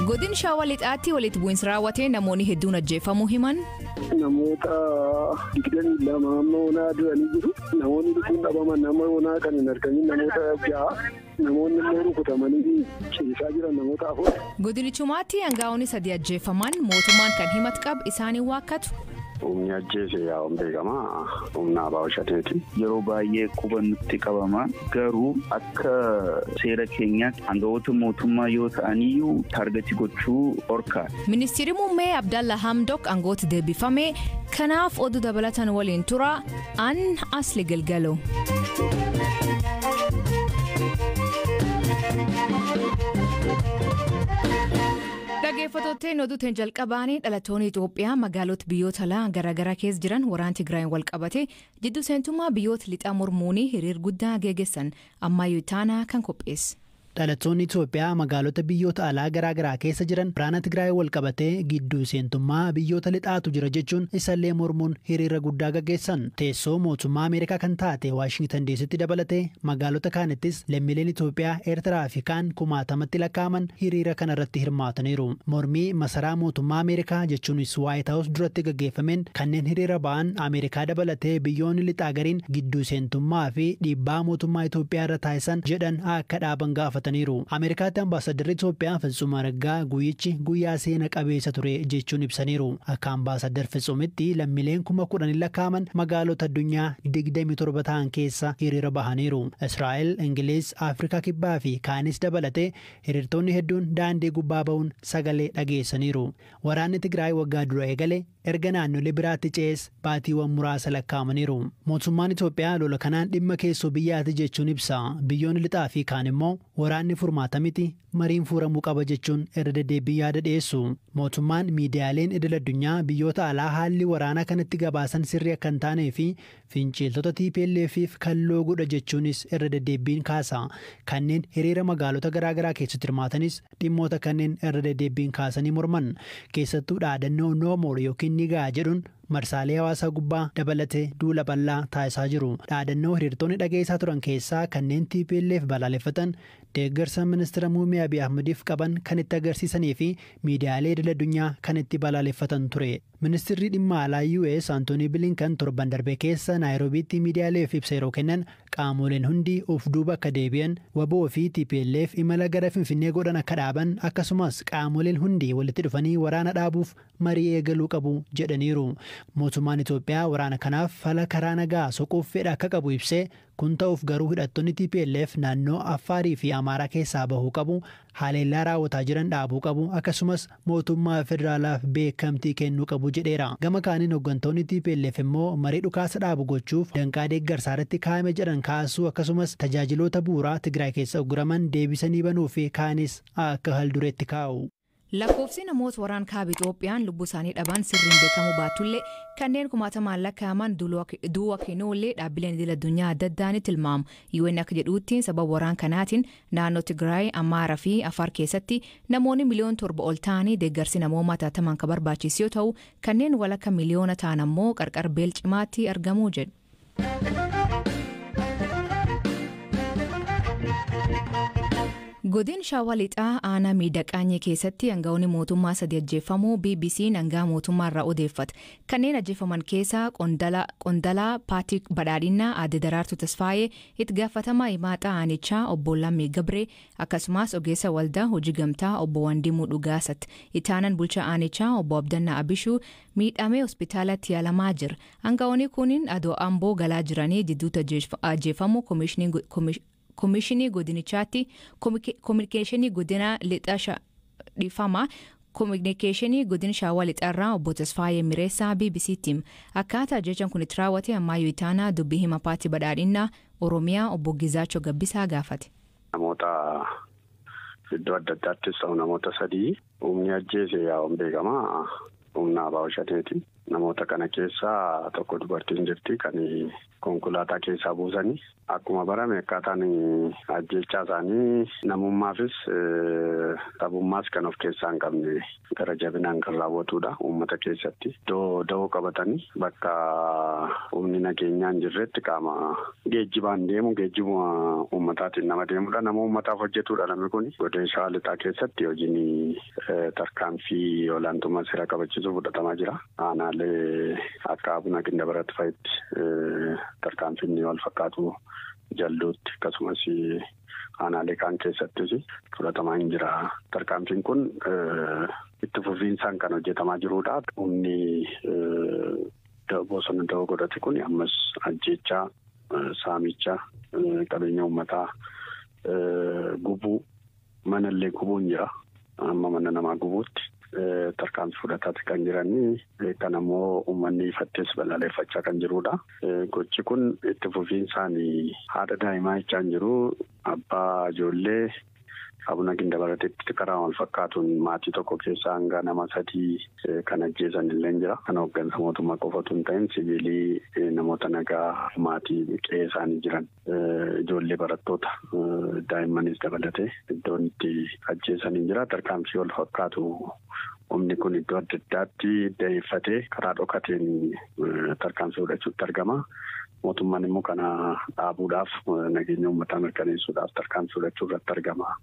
Godin Shawaa Lixaatti walitti bu'iinsa raawwatee namoonni hedduun ajjeefamuu himan. Namoota 22 ammoo du'anii jiru. Namoonni lubbuun dhabaman namoota kan hin argamin namoota 6. Namoonni immoo rukutamanii ciisaa jiran namoota 4. Godinichumaatti aangaa'onni 3 ajjeefaman mootummaan kan himatu qabu isaanii waakkatu. Humni ajjeese yaa beekama humna ABO shateeti. Yeroo baay'ee qubannutti qabama garuu akka seera keenyaatti aangawoota mootummaa yoo ta'aniyyuu taargetii gochuu orkaa. Ministeerri muummee Abdalla Hamdok aangawoota deebifame kanaaf oduu dabalatan waliin tura an asli galgalo. Dhaggeeffattoonni oduutiin jalqabaanii dhalattoonni Itoophiyaa magaalota biyyoota alaa garaagaraa keessa jiran waraana Tigraay wal qabate jidduu seentummaa biyyoota lixaa mormuun hiriira guddaa geggeessan ammayyuu taanaa kan qopheesse. Dhalattoonni Itoophiyaa magaalota biyyoota alaa garaagaraa keessa jiran waraana Tigraay wal qabatee gidduu seentummaa biyyoota lixaatu jira jechuun isallee mormuun hiriira guddaa gaggeessan. Teessoo mootummaa Ameerikaa kan taate Waashingtan DC'tti dabalatee magaalota kaanittis lammiileen Itoophiyaa Eertiraa fi kaan kumaatamatti lakkaa'aman hiriira kanarratti hirmaataniiru. Mormii masaraa mootummaa Ameerikaa jechuunis White House duratti gaggeeffameen kanneen hiriira ba'an Ameerikaa dabalatee biyyoonni lixaa gariin gidduu seentummaa fi dhiibbaa mootummaa Itoophiyaa irra taasisan jedhan akka dhaaban gaafatan. Ameerikaatti ambaasaddarri Itoophiyaa Fitsum Araggaa guyyichi guyyaa seena qabeessa ture jechuun ibsaniiru. Akka ambaasaddar Fitsumitti lammiileen 10,000 lakkaa'aman magaalota addunyaa 27 ta'an keessa hiriira bahaniiru. Israa'el, Ingiliz, Afrikaa Kibbaa fi kaanis dabalatee hiriirtonni hedduun daandii gubbaa ba'uun sagalee dhageessaniiru. Waraanni Tigraay waggaa dura eegale erga naannolee biraatti ce'es baatiiwwan muraasa lakkaa'amaniiru. Mootummaan Itoophiyaa lola kanaan dhimma keessoo biyyaati jechuun ibsa. Biyyoonni lixaa fi kaan immoo waraanni furmaata miti mariin furamuu qaba jechuun irra deddeebii yaada dhiyeessu. Mootummaan miidiyaaleen idil addunyaa biyyoota alaa haalli waraanaa kanatti gabaasan sirrii akka hin taanee fi finciltoota TPLF'if kalloo godha jechuunis irra deddeebiin kaasa. Kanneen hiriira magaalota garaagaraa keessatti hirmaatanis dhimmoota kanneen irra deddeebiin kaasanii morman. Keessattuu dhaadannoo No More yookiin Nigaa jedhuun marsaalee hawaasaa gubbaa dabalatee duula bal'aa taasisaa jiru. Dhaadannoo hiriirtonni dhageessaa turan keessaa kanneen TPLF balaaleffatan deeggarsa ministeera muummee Abiy Ahmediif qaban kan itti agarsiisanii fi miidiyaalee idil addunyaa kan itti balaaleffatan ture. Ministeerri dhimma alaa US Antoonii Bilinkan torban darbee keessa Naayiroobiitti miidiyaaleef ibsa yeroo kennan qaamoleen hundi of duuba akka deebi'an WBO fi TPLF imala gara Finfinnee godhan akka dhaaban akkasumas qaamoleen hundi walitti dhufanii waraana dhaabuuf marii eegaluu qabu jedhaniiru. Mootummaan Itoophiyaa waraana kanaaf fala karaa nagaa soquuf fedha akka qabu ibsee kun ta'uuf garuu hidhattoonni TPLF naannoo Affaarii fi Amaaraa keessaa bahuu qabu, haleellaa raawwataa jiran dhaabuu qabu akkasumas mootummaa federaalaaf beekamtii kennuu qabu jedheera. Gama kaaniin hooggantoonni TPLF immoo marii dhukaasa dhaabu gochuuf danqaa deeggarsaa irratti kaa'ame jedhan kaasuu akkasumas tajaajiloota bu'uuraa Tigraay keessa ugguraman deebisanii banuu fi kaanis akka haldureetti kaa'u. Lakkoofsi namoota waraana kaaba Itoophiyaan lubbuu isaanii dhaban sirriin beekamu baatullee kanneen kumaatamaan lakkaa'aman du'a kennuullee dhaabbileen idil addunyaa adda addaan tilmaamu. UN akka jedhuutti sababa waraana kanaatiin naannoo Tigraay, Amaaraa fi Afaar keessatti namoonni miliyoona 7 ol ta'anii deeggarsi namoomaa taataman kan barbaachisu yoo ta'u kanneen walakkaa miliyoona ta'an ammoo qarqara beela cimaatti argamuu jedhu. Godin Shawaa Lixaa aanaa miidhaqaanyee keessatti aangawoonni mootummaa 3 ajjeefamuu BBC'n aangaa mootummaa irraa odeeffate. Kanneen ajjeefaman keessaa qondaalaa Paartii Badhaadhinaa Aadde Daraartuu Tasfaayee, itti gaafatamaa himaataa aanichaa obbo Lammii Gabree akkasumas ogeessa waldaa hojii gamtaa obbo Wandimuu Dhugaasatti. Itaanan bulchaa aanichaa obbo Abdannaa Abishuu miidhamee hospitaalatti yaalamaa jira. Aangawoonni kunniin adoo Amboo galaa jiranii jidduutti ajjeefamuu Komishinii godinichaatti kominikeeshinii godina lixaa dhiifama kominikeeshinii godina Shawaa Lixaarraa obbo Tasfaayee Mireessaa BBC'tti akkaataa ajajaan kun itti raawwate ammayyuu itaanaa dubbii hima Paartii Badhaadhinaa Oromiyaa obbo Gizaachoo Gabbisaa gaafate. Namoota iddoo adda addaattis namoota 3 humni ajjeese yaa beekama humna ABO shateeti. namoota kana keessaa tokko dubartiin jirti kan konkolaataa keessaa buusanii akkuma barame akkaataan ajjechaa isaanii namummaafis sabummaas kan of keessaa hin qabne gara jabinaan kan raawwatudha uummata keessatti da'oo qabatanii bakka humni nageenyaa hin jirretti qaama geejjibaan deemu geejjibuma uummataatiin nama deemudha nama uummataaf hojjetudha namni kun godina Shawaa Lixaa keessatti hojiin tarkaanfii olaantummaa seera kabachiisuu fudhatamaa jira aanaalee akka Abuna Gindabarat fa'itti tarkaanfiin wal fakkaatu jalluutti akkasumas aanaalee kaan keessattis fudhatamaa hin jira tarkaanfiin kun itti fufiinsaan kan hojjetamaa jirudha humni bosona da'oo godhate kun ammas ajjechaa saamicha qabeenya uummataa gubuu manallee gubuun jira amma mana namaa gubuutti tarkaanfii fudhataati kan jiranii kan ammoo uummanni ifattees balaaleffachaa kan jirudha. Gochi kun itti fufiinsaan haadha daa'imaa jechaa hin jiru abbaa ijoollee Abuna Gindabaratitti karaa wal fakkaatuun maatii tokko keessaa hanga nama 3 kan ajjeesan illee jira. Kan hooggansa mootummaa qofatu hin ta'in siviilii namoota nagaa maatii qe'ee isaanii jiran ijoollee barattoota daa'immanis dabalatee iddoon itti ajjeesan jira. Tarkaanfii wal fakkaatu humni kun iddoo adda addaatti da'eeffatee karaa dhokateen tarkaanfii fudhachuutti argama. Mootummaan immoo kana dhaabuudhaaf nageenya uummataa mirkaneessuudhaaf tarkaanfii fudhachuu irratti argama.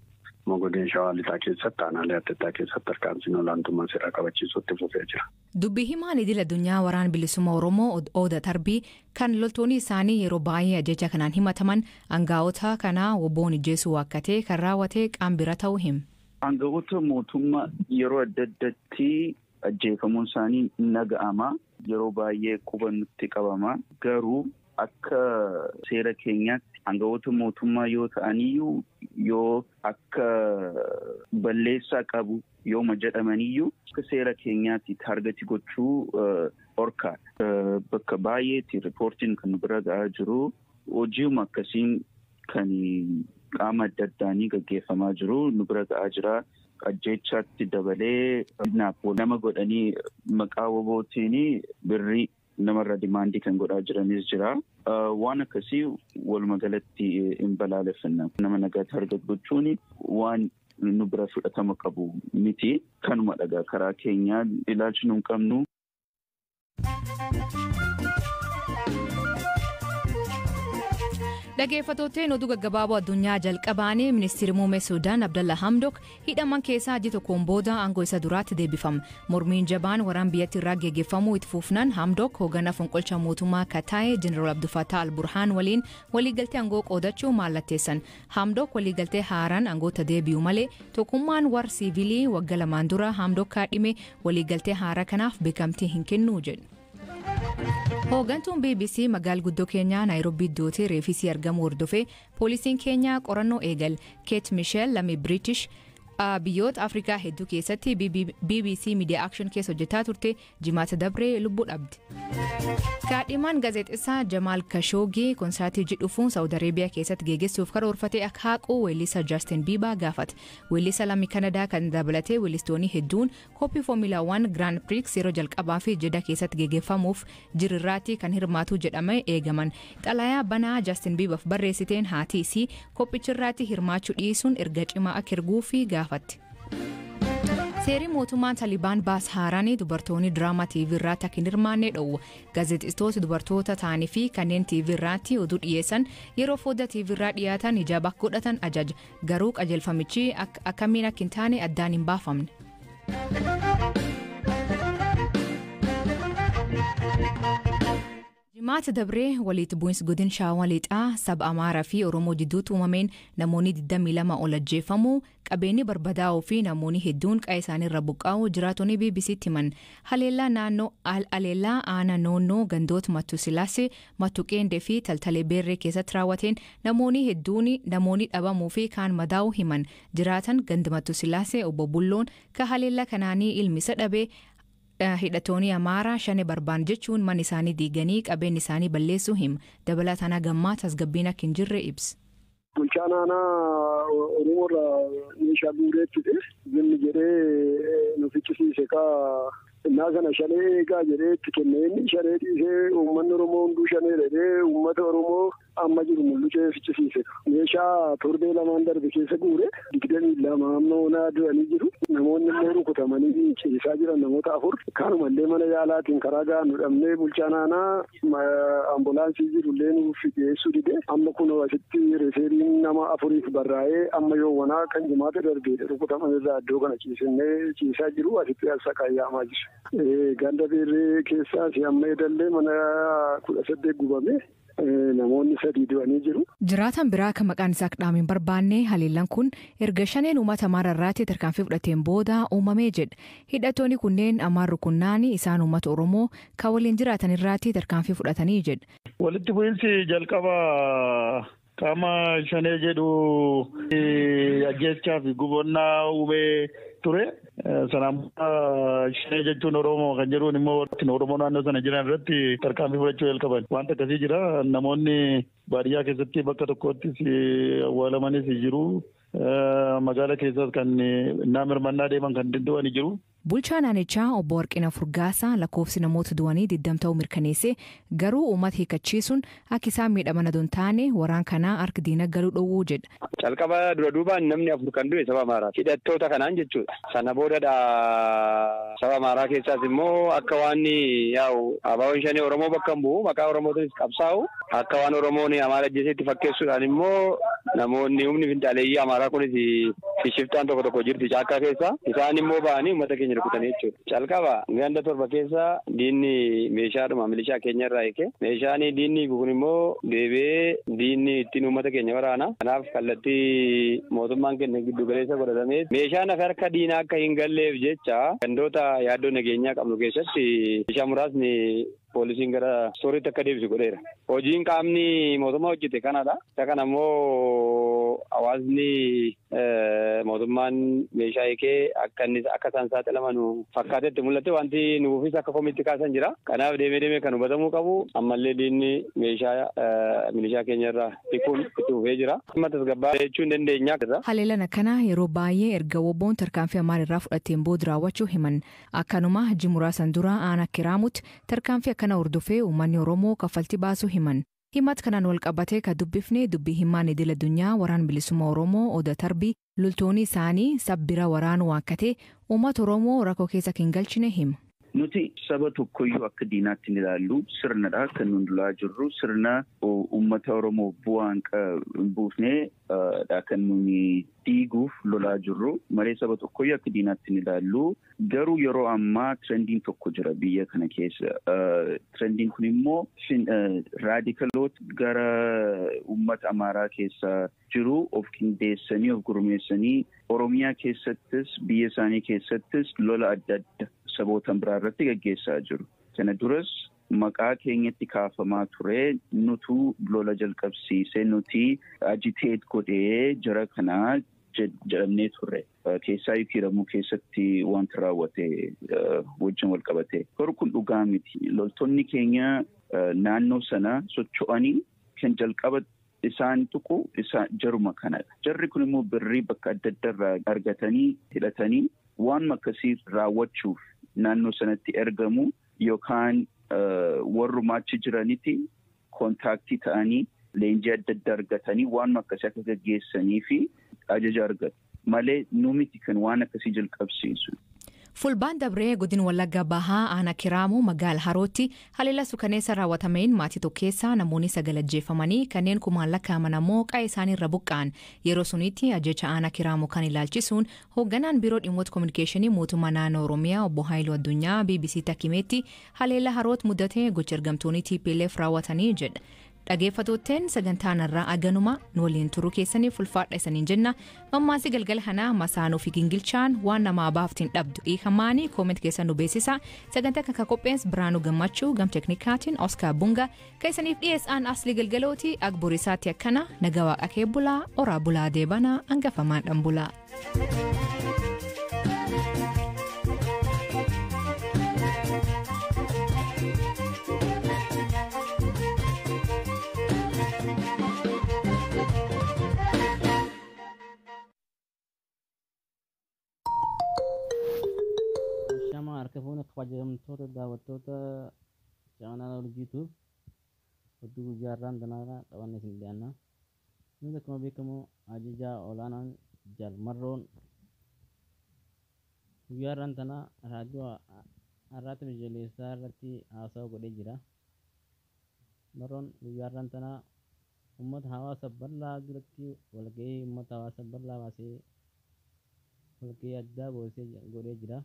Godina Shawaa Lixaa keessatti aanaalee adda addaa keessatti tarkaanfiin olaantummaa seeraa kabachiisuutti fufee jira. Dubbii himaan idil addunyaa waraana bilisummaa Oromoo Oda Tarbii kan loltoonni isaanii yeroo baay'ee ajjecha kanaan himataman aangaa'ota kanaa WBO'n ijjeesuu akka ta'e kan raawwate qaama bira ta'uu hima. Aangaa'ota mootummaa yeroo adda addaatti ajjeefamuun isaanii naga'ama yeroo baay'ee quba nutti qabama garuu akka seera keenyaatti aangaa'ota mootummaa yoo ta'aniyyuu yoo akka balleessaa qabu yooma jedhamaniyyuu akka seera keenyaatti taargetii gochuu orkaadha. Bakka baay'eetti riippoortiin kan bira ga'aa jiru hojiuma akkasiin kan qaama adda addaanii gaggeeffamaa jiru nu bira ga'aa jira. Ajjechaatti dabalee nama godhanii maqaa WBO'tiin birrii namarra dimaandii kan godhaa jiranis jira. Waan akkasii walumaa galatti hin balaaleffanna. Nama nagaa taarget gochuun waan nu bira fudhatama qabu miti. Kanuma dhagaa karaa keenyaa ilaalchi nu hin qabnu. Dhaggeeffattootni oduu gaggabaaboo addunyaa jalqabaanii ministeerri muummee Suudaan Abdalla Hamdok hidhaman keessaa ji'a tokkoon booda aangoo isa duraatti deebifama. Mormiin jabaan waraana biyyattii irraa geggeeffamuu itti fufnaan Hamdok hoogganaa fonqolcha mootummaa Kataa'e Jeneraal Abdulfattaa Al-Burhaan waliin waliigaltee aangoo qoodachuu mallatteessan. Hamdok waliigaltee haaraan aangoota deebi'u malee tokkummaan warra siivilii waggaa 2 dura Hamdok kaadhime waliigaltee haaraa kanaaf beekamtii hin kennu jedhu. Hooggantuun BBC magaala guddoo keenyaa Naayiroobii iddootti reefisii argamu hordofee poolisiin keenyaa qorannoo eegal Kate Michel lammii British biyyoota Afrikaa hedduu keessatti BBC Media Action keessa hojjetaa turte jimaata dabree lubbuu dhabde. Kaadhimaan gaazexeessaa Jamaal Khashoggi konsertii jedhuun Saawud Areebiyaa keessatti geggeessuuf karoorfatee akka haqu weellisaa Justin Bieber gaafate. Weellisaa lammii Kanadaa kan dabalatee weellistoonni hedduun koppii Formula 1 Grand Prix yeroo jalqabaa fi Jeddah keessatti geggeeffamuuf jirirraatti kan hirmaatu jedhamee eegaman. Xalayaa banaa Justin Bieberf barreessiteen haati isii kophichirraatti hirmaachuu dhiisuun erga cimaa akka erguu fi gaafate. Seerii mootummaan Talibaan baas haaraanii dubartoonni diraamaa TV irratti akka hin hirmaanne dhowwa. Gaazexeessitoota dubartoota ta'anii fi kanneen TV irratti oduu dhiyeessan yeroo foddaa TV irraa dhiyaatan hijaaba akka godhatan ajaja. Garuu qajeelfamichi akkamiin akka hin taane addaan hin baafamne. Jimaata dabree walitti bu'insi godina Shawaa Lixaa saba Amaaraa fi Oromoo jidduutti uumameen namoonni 22 ol ajjeefamuu qabeenyi barbadaa'uu fi namoonni hedduun qe'ee isaanii irra buqqaa'uu jiraattonni BBC'tti himan. Haleellaa aanaa noonnoo gandoota Mattuu Sillaasee, Mattuu Qeendee fi Taltalee Beerree keessatti raawwateen namoonni hedduun namoonni dhabamuu fi kaan madaa'uu himan. Jiraatan ganda Mattuu Sillaasee obbo Bulloon ka haleellaa kanaanii ilmi isa dhabee hidhattoonni Amaaraa shane barbaan jechuun mana isaanii diiganii qabeenya isaanii balleessuu hima. Dabalataan gammaa tasgabbiin akka hin jirre ibsa. Bulchaan aanaa Oromoo irraa meeshaa guureetti zimmi jedhee nuti fichisiise ka innaa kana shanee eegaa jedhee kenneen shanee dhiisee uummanni Oromoo hunduu shanee dhabee uummata Oromoo amma jiru mul'isee fichisiise. Meeshaa torbee lamaan darbe keessa guure 22 amma onaa du'anii jiru. Namoonni immoo rukutamanii ciisaa jiran namoota 4. Kaanumallee mana yaalaatiin karaa gahaa nu dhabnee bulchaan aanaa ambulaansii jirullee nuuf geessuu dide. Amma kun asitti reeferiin nama 4 barraa'ee amma yoowwanaa kan jimaata darbee rukutaman irraa iddoo kana ciisaa jiru asitti alsa kaayyaamaa jiru. Ganda beerree keessaas amma edallee mana 18 gubame. Namoonni 3 du'anii jiru. Jiraatan biraa kan maqaan isaa dhaamiin barbaanne haleellaan kun erga shaneen uummata Amaararraatti tarkaanfii fudhateen booda uumamee jedha. Hidhattoonni kunneen Amaar rukunnaani isaan uummata Oromoo kan waliin jiraatan irraatti tarkaanfii fudhatanii jedha. Walitti bu'iinsi jalqaba qaama shanee jedhu ajjeechaa fi gubannaa uumee ture. Sanaan shanee jechuun Oromoo kan jedhuun immoo Oromoo naannoo sana jiran irratti tarkaanfii fudhachuu jalqaban. Wanta akkasii jira. Namoonni baadiyyaa keessatti bakka tokkottis awwaalamanis jiru. Magaalaa keessas kan namirmannaa deeman kan du'anii jiru. Bulchaa naannichaa obbo Warqina Furgaasaa lakkoofsi namoota du'anii 20 ta'uu mirkaneesse garuu uummata hiikachiisuun akka isaan miidhaman adoon taane waraan kanaa harka diina galuu dhowwuu jedha. Calqaba dura duubaan namni 4 kan du'e saba Amaaraa. Hidhattoota kanaan jechuudha. Sana boodadha saba Amaaraa keessaas immoo akka waan yaa'u abaawoon shanee Oromoo bakka bu'u maqaa Oromootis qabsaa'u akka waan Oromoon Amaara ajjeesetti fakkeessuudhaan immoo namoonni humni finxaaleeyyii Amaaraa kunis shiftaan tokko jirti caakkaa keessa. Isaan immoo ba'anii uummata keenya rukutanii jechuudha. Calqaba ganda 7 keessa diinni meeshaadhuma milishaa keenya irraa eeke. Meeshaan diinni kun immoo deebi'ee diinni ittiin uummata keenya waraana. Kanaaf kallattii mootummaan keenya giddu galeessa godhatamee meeshaan harka diinaa akka hin galleef jecha gandoota yaaddoo nageenyaa qabnu keessatti meeshaa muraasni poolisiin gara sooriitti akka deebisu godheera. Hojiin qaamni mootummaa hojjete kanadha. Isa kana immoo hawaasni mootummaan meeshaa eekee akka isaan saaxilaman fakkaatetti mul'ate wanti nuufis akka komiitti kaasan jira. Kanaaf deemee kan hubatamuu qabu ammallee diinni meeshaa milishaa keenya irraa dhiquun itti fufee jira. Amma tasgabbaa jechuu hin dandeenya. Haleellaan akkanaa yeroo baay'ee erga WBO'n tarkaanfii Amaararraa fudhateen booda raawwachuu himan. Akkanuma hajji muraasan dura aanaa kiraamutti tarkaanfii kana hordofee uummanni Oromoo kaffaltii baasuu himan. Himata kanaan wal qabatee kan dubbifne dubbii himaan idil addunyaa waraan bilisummaa Oromoo Oda Tarbii loltoonni isaanii sabbira waraanuu waakkatee uummata Oromoo rakkoo keessa kan galchine hima. Nuti saba tokkoyyuu akka diinaatti ni ilaallu sirnadha kan nuti ilaalaa jirru sirna uummata Oromoo bu'aan buufnee kan nuti diiguuf lolaa jirru malee saba tokkoyyuu akka diinaatti ni ilaallu garuu yeroo ammaa trendiin tokko jira biyya kana keessa trendiin kun immoo raadikaloota gara uummata Amaaraa keessa jiru of qindeessanii of gurmeessanii Oromiyaa keessattis biyya isaanii keessattis lola adda adda saboota biraa irratti gaggeessaa jiru. Kana duras maqaa keenyatti kaafamaa ture nutu lola jalqabsiisee nuti agiteet godhee jara kanaa jedhamnee turre. Keessaa hiramuu keessatti wanti raawwate wajjin wal qabate. Garuu kun dhugaa miti. Loltoonni keenya naannoo sana socho'anii kan jalqaba isaan tuqu isa jaruma kanadha. Jarri kun immoo birrii bakka adda addaa argatanii hidhatanii waan akkasii raawwachuuf naannoo sanatti ergamu yookaan warrumaa achi jiranitti kontaaktii ta'anii leenjii adda addaa argatanii waan akkasii akka gaggeessanii fi ajaja argatu malee numiti kan waan akkasii jalqabsiisu. Fulbaan dabree godin Wallagga Bahaa aanaa Kiraamuu magaala Harootti haleellaa suukaneessa raawwatameen maatii tokko keessaa namoonni 9 ajjeefamanii kanneen kumaan lakkaa'aman ammoo qe'ee isaanii irra buqqa'an yeroo sunitti ajjecha aanaa Kiraamuu kan ilaalchisuun hoogganaan biiroo dhimmoota kominikeeshinii mootummaa naannoo Oromiyaa obbo Haayiluu Addunyaa BBC Takkimeetti haleellaa Haroot mudatee gocha ergamtoonni TPLF raawwatanii jedha. Dhageeffattootteen sagantaan irraa aganuma nu waliin turuu keessaniif ulfaadha isaniin jenna. Mammaasii galgala kanaa masaanuu fi gingilchaan waan nama abaaftiin dhabdu hiikamaanii kooment keessan nu beeksisa. Sagantaa kan qophees Biraanuu Gammachuu gam teknikaatiin Oskaar Bunga keessaniif dhiyeessaan asli galgalooti agborisaatti akkana nagaa waaqa kee bulaa oraa bulaa deebanaa hangafamaan dhambulaa. Akka fuuna kabajamtoota daawwattoota chaanaa urjiituuf ODUU Guyyaa irraan tanaa qabanne isin dhiyaanna. Nuti akkuma beekamu ajajaa olaanaan jaal marroon guyyaa irraan tanaa raadiyoo har'aatti biyyoolessaa irratti hasawa godhee jira. Marroon guyyaa irraan tanaa uummata hawaasa bal'aa duratti walgahii uummata hawaasa bal'aa baasee walgahii addaa godhee jira.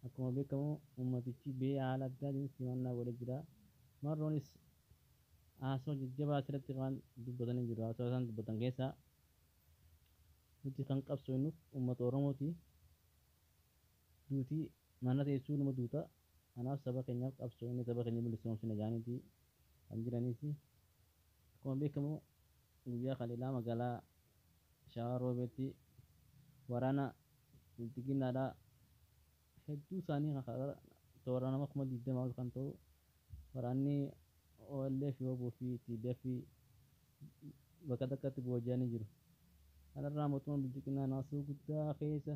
Akkuma beekamu uummatichi biyya haala addaatiin simannaa godhee jira. Marroonis haasoo jajjabaa asirratti waan dubbatanii jiru. Haasoo isaan dubbatan keessaa nuti kan qabsoofnuuf uummata Oromooti. Duutii mana teessuu nama duuta. Kanaaf saba keenyaaf qabsoofnee saba keenya bilisoomsina jaaniiti kan jiraniis. Akkuma beekamu guyyaa kaleessaa magaalaa Shawaa Roobeetti waraana biltiginnaadhaa hedduu isaanii toora nama 20,000 kan ta'u waraanni OLF WBO fi TDF bakka takkatti booji'anii jiru. Kanarraa mootummaan biltiginnaa naasuu guddaa keessa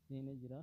seenee jira.